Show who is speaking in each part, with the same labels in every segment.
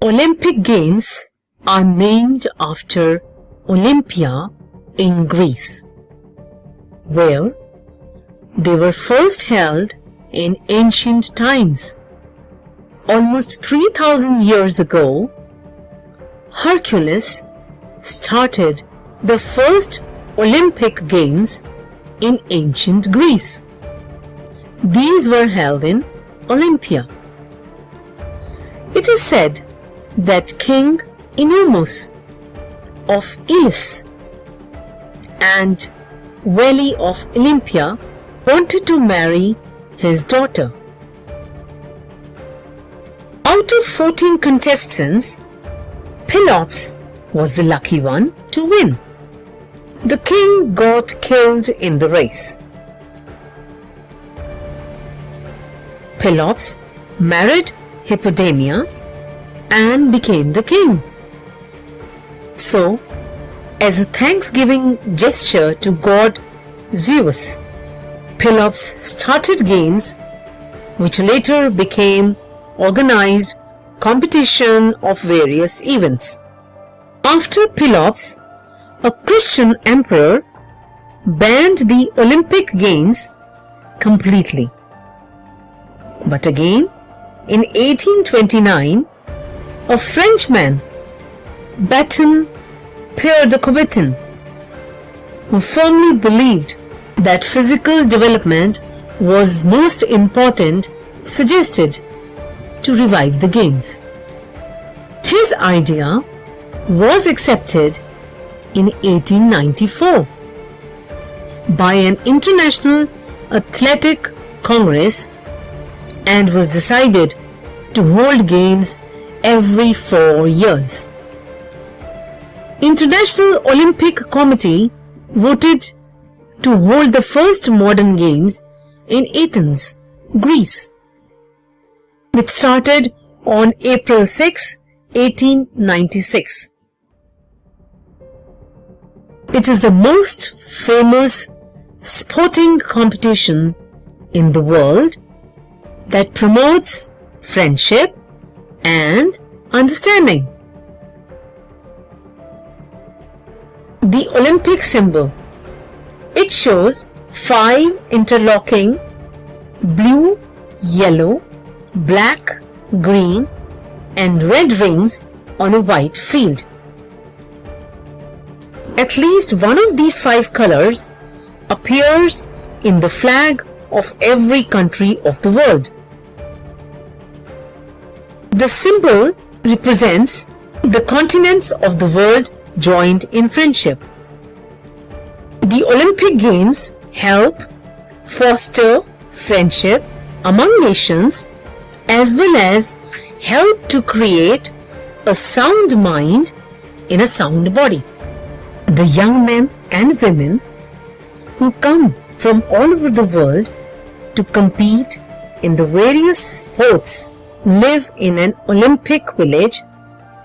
Speaker 1: Olympic Games are named after Olympia in Greece, where they were first held in ancient times. Almost 3,000 years ago, Hercules started the first Olympic Games in ancient Greece. These were held in Olympia. It is said that King Ennomus of Elis and Valley of Olympia wanted to marry his daughter. Out of 14 contestants, Pelops was the lucky one to win. The king got killed in the race. Pelops married Hippodamia and became the king. So, as a thanksgiving gesture to god Zeus, Pelops started games which later became organized competition of various events. After Pelops, a Christian emperor banned the Olympic Games completely. But again, in 1829, a Frenchman, Baptiste Pierre de Coubertin, who firmly believed that physical development was most important, suggested to revive the games. His idea was accepted in 1894 by an International Athletic Congress and was decided to hold games every 4 years. International Olympic Committee voted to hold the first modern games in Athens, Greece. It started on April 6, 1896. It is the most famous sporting competition in the world that promotes friendship and understanding. The Olympic symbol. It shows 5 interlocking blue, yellow, black, green and red rings on a white field. At least one of these 5 colors appears in the flag of every country of the world. The symbol represents the continents of the world joined in friendship. The Olympic Games help foster friendship among nations as well as help to create a sound mind in a sound body. The young men and women who come from all over the world to compete in the various sports live in an Olympic village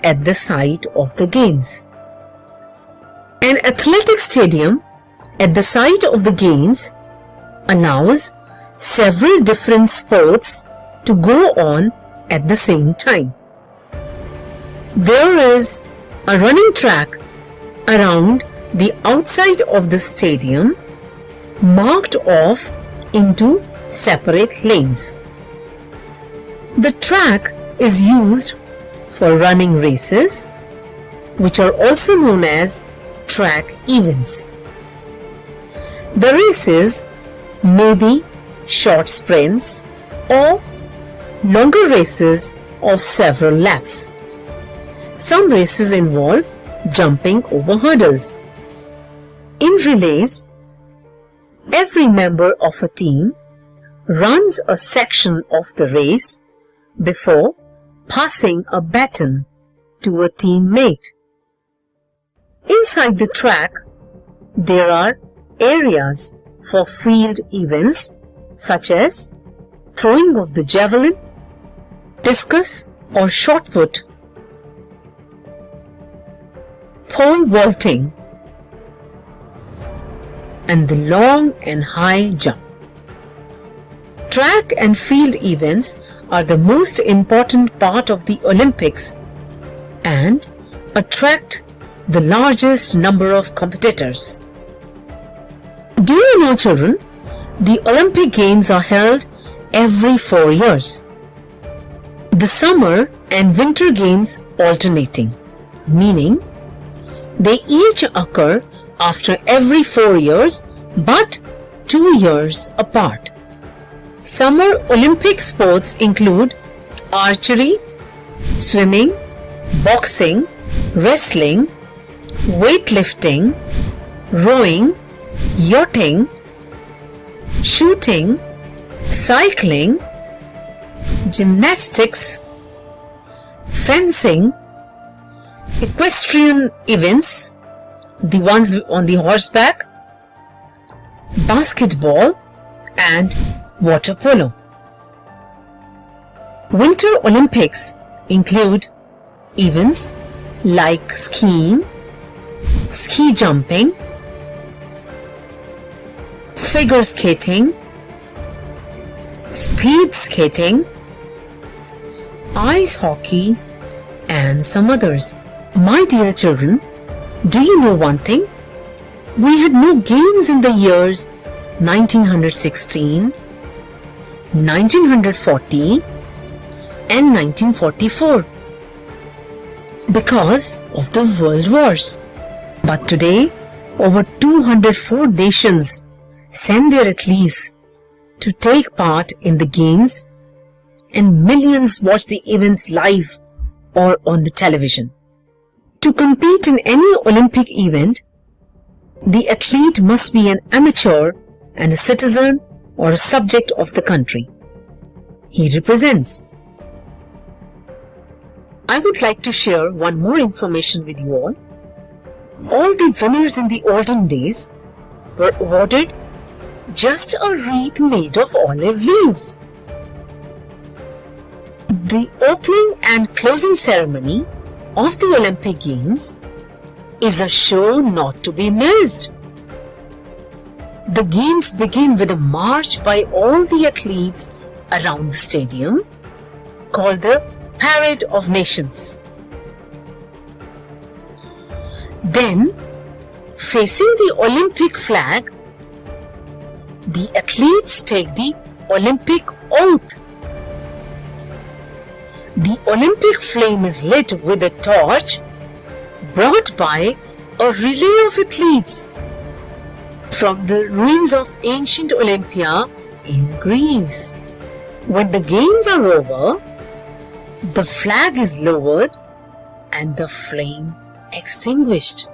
Speaker 1: at the site of the games. An athletic stadium at the site of the games allows several different sports to go on at the same time. There is a running track around the outside of the stadium marked off into separate lanes. The track is used for running races, which are also known as track events. The races may be short sprints or longer races of several laps. Some races involve jumping over hurdles. In relays, every member of a team runs a section of the race before passing a baton to a teammate. Inside the track, there are areas for field events such as throwing of the javelin, discus or shot put, pole vaulting, and the long and high jump. Track and field events are the most important part of the Olympics and attract the largest number of competitors. Do you know, children, the Olympic Games are held every 4 years. The summer and winter games alternating, meaning they each occur after every 4 years but 2 years apart. Summer Olympic sports include archery, swimming, boxing, wrestling, weightlifting, rowing, yachting, shooting, cycling, gymnastics, fencing, equestrian events, the ones on the horseback, basketball, and water polo. Winter Olympics include events like skiing, ski jumping, figure skating, speed skating, ice hockey, and some others. My dear children, do you know one thing? We had no games in the years 1916, 1940, and 1944 because of the world wars. But today, over 204 nations send their athletes to take part in the games, and millions watch the events live or on the television. To compete in any Olympic event, the athlete must be an amateur and a citizen or a subject of the country he represents. I would like to share one more information with you all. All the winners in the olden days were awarded just a wreath made of olive leaves. The opening and closing ceremony of the Olympic Games is a show not to be missed. The games begin with a march by all the athletes around the stadium called the Parade of Nations. Then, facing the Olympic flag, the athletes take the Olympic oath. The Olympic flame is lit with a torch brought by a relay of athletes from the ruins of ancient Olympia in Greece. When the games are over, the flag is lowered and the flame extinguished.